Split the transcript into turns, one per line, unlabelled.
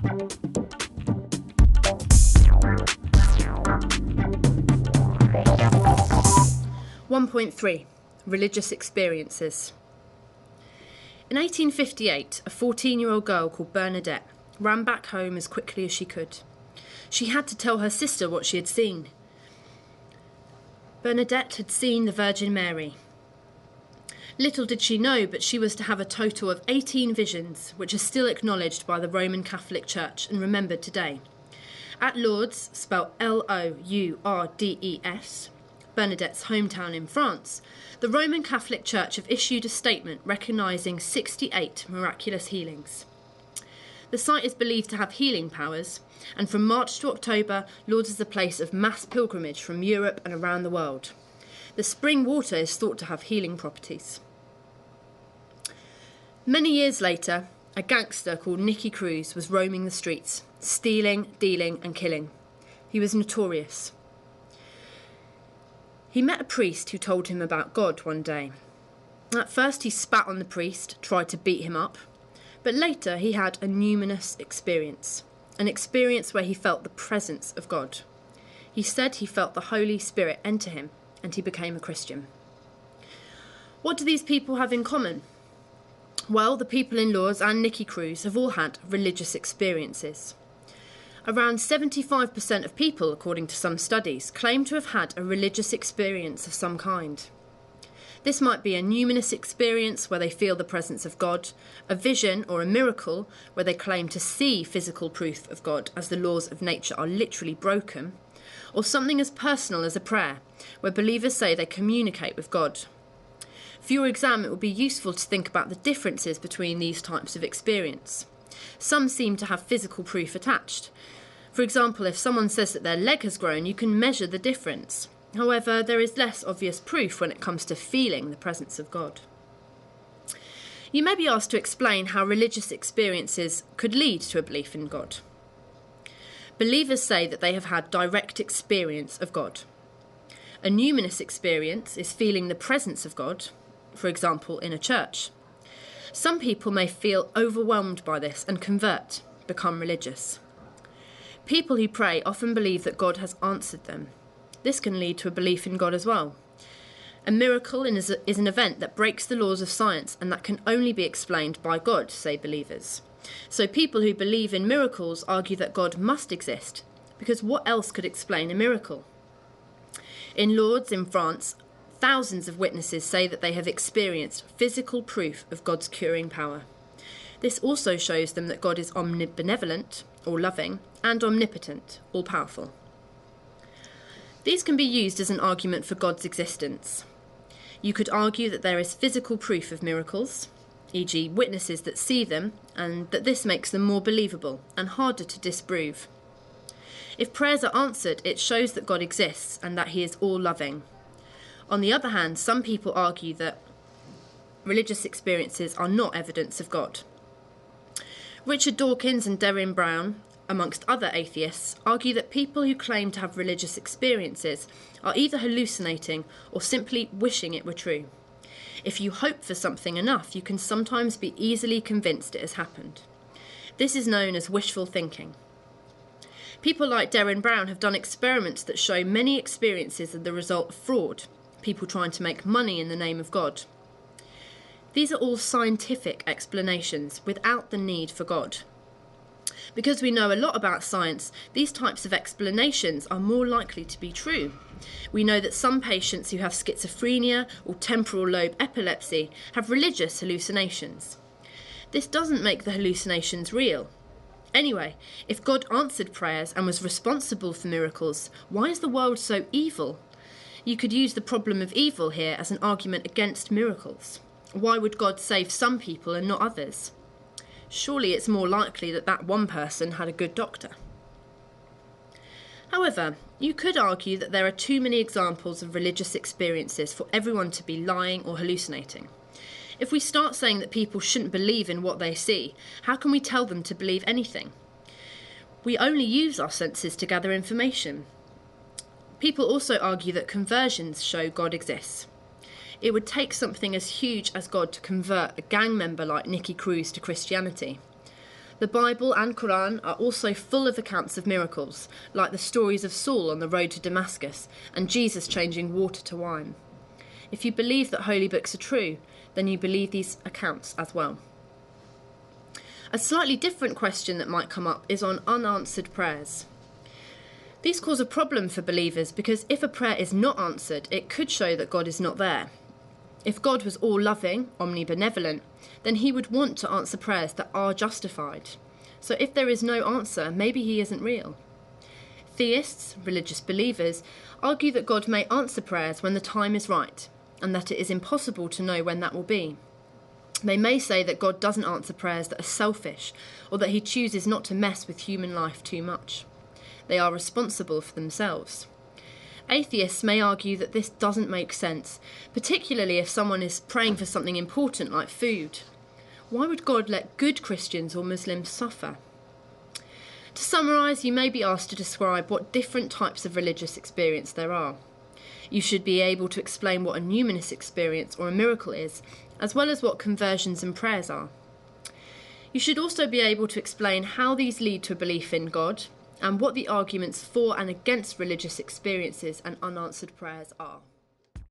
(1.3) Religious experiences. In 1858, a 14-year-old girl called Bernadette ran back home as quickly as she could. She had to tell her sister what she had seen. Bernadette had seen the Virgin Mary. Little did she know, but she was to have a total of 18 visions, which are still acknowledged by the Roman Catholic Church and remembered today. At Lourdes, spelled Lourdes, Bernadette's hometown in France, the Roman Catholic Church have issued a statement recognising 68 miraculous healings. The site is believed to have healing powers, and from March to October, Lourdes is a place of mass pilgrimage from Europe and around the world. The spring water is thought to have healing properties. Many years later, a gangster called Nicky Cruz was roaming the streets, stealing, dealing and killing. He was notorious. He met a priest who told him about God one day. At first he spat on the priest, tried to beat him up, but later he had a numinous experience, an experience where he felt the presence of God. He said he felt the Holy Spirit enter him, and he became a Christian. What do these people have in common? Well, the people in Lourdes and Nicky Cruz have all had religious experiences. Around 75% of people, according to some studies, claim to have had a religious experience of some kind. This might be a numinous experience where they feel the presence of God, a vision or a miracle where they claim to see physical proof of God as the laws of nature are literally broken, or something as personal as a prayer, where believers say they communicate with God. For your exam, it will be useful to think about the differences between these types of experience. Some seem to have physical proof attached. For example, if someone says that their leg has grown, you can measure the difference. However, there is less obvious proof when it comes to feeling the presence of God. You may be asked to explain how religious experiences could lead to a belief in God. Believers say that they have had direct experience of God. A numinous experience is feeling the presence of God, for example, in a church. Some people may feel overwhelmed by this and convert, become religious. People who pray often believe that God has answered them. This can lead to a belief in God as well. A miracle is an event that breaks the laws of science and that can only be explained by God, say believers. So people who believe in miracles argue that God must exist, because what else could explain a miracle? In Lourdes, in France, thousands of witnesses say that they have experienced physical proof of God's curing power. This also shows them that God is omnibenevolent, or loving, and omnipotent, all-powerful. These can be used as an argument for God's existence. You could argue that there is physical proof of miracles, e.g. witnesses that see them, and that this makes them more believable and harder to disprove. If prayers are answered, it shows that God exists and that he is all-loving. On the other hand, some people argue that religious experiences are not evidence of God. Richard Dawkins and Derren Brown, amongst other atheists, argue that people who claim to have religious experiences are either hallucinating or simply wishing it were true. If you hope for something enough, you can sometimes be easily convinced it has happened. This is known as wishful thinking. People like Derren Brown have done experiments that show many experiences are the result of fraud, people trying to make money in the name of God. These are all scientific explanations without the need for God. Because we know a lot about science, these types of explanations are more likely to be true. We know that some patients who have schizophrenia or temporal lobe epilepsy have religious hallucinations. This doesn't make the hallucinations real. Anyway, if God answered prayers and was responsible for miracles, why is the world so evil? You could use the problem of evil here as an argument against miracles. Why would God save some people and not others? Surely it's more likely that that one person had a good doctor. However, you could argue that there are too many examples of religious experiences for everyone to be lying or hallucinating. If we start saying that people shouldn't believe in what they see, how can we tell them to believe anything? We only use our senses to gather information. People also argue that conversions show God exists. It would take something as huge as God to convert a gang member like Nicky Cruz to Christianity. The Bible and Quran are also full of accounts of miracles, like the stories of Saul on the road to Damascus and Jesus changing water to wine. If you believe that holy books are true, then you believe these accounts as well. A slightly different question that might come up is on unanswered prayers. These cause a problem for believers because if a prayer is not answered, it could show that God is not there. If God was all-loving, omnibenevolent, then he would want to answer prayers that are justified. So if there is no answer, maybe he isn't real. Theists, religious believers, argue that God may answer prayers when the time is right, and that it is impossible to know when that will be. They may say that God doesn't answer prayers that are selfish, or that he chooses not to mess with human life too much. They are responsible for themselves. Atheists may argue that this doesn't make sense, particularly if someone is praying for something important like food. Why would God let good Christians or Muslims suffer? To summarise, you may be asked to describe what different types of religious experience there are. You should be able to explain what a numinous experience or a miracle is, as well as what conversions and prayers are. You should also be able to explain how these lead to a belief in God, and what the arguments for and against religious experiences and unanswered prayers are.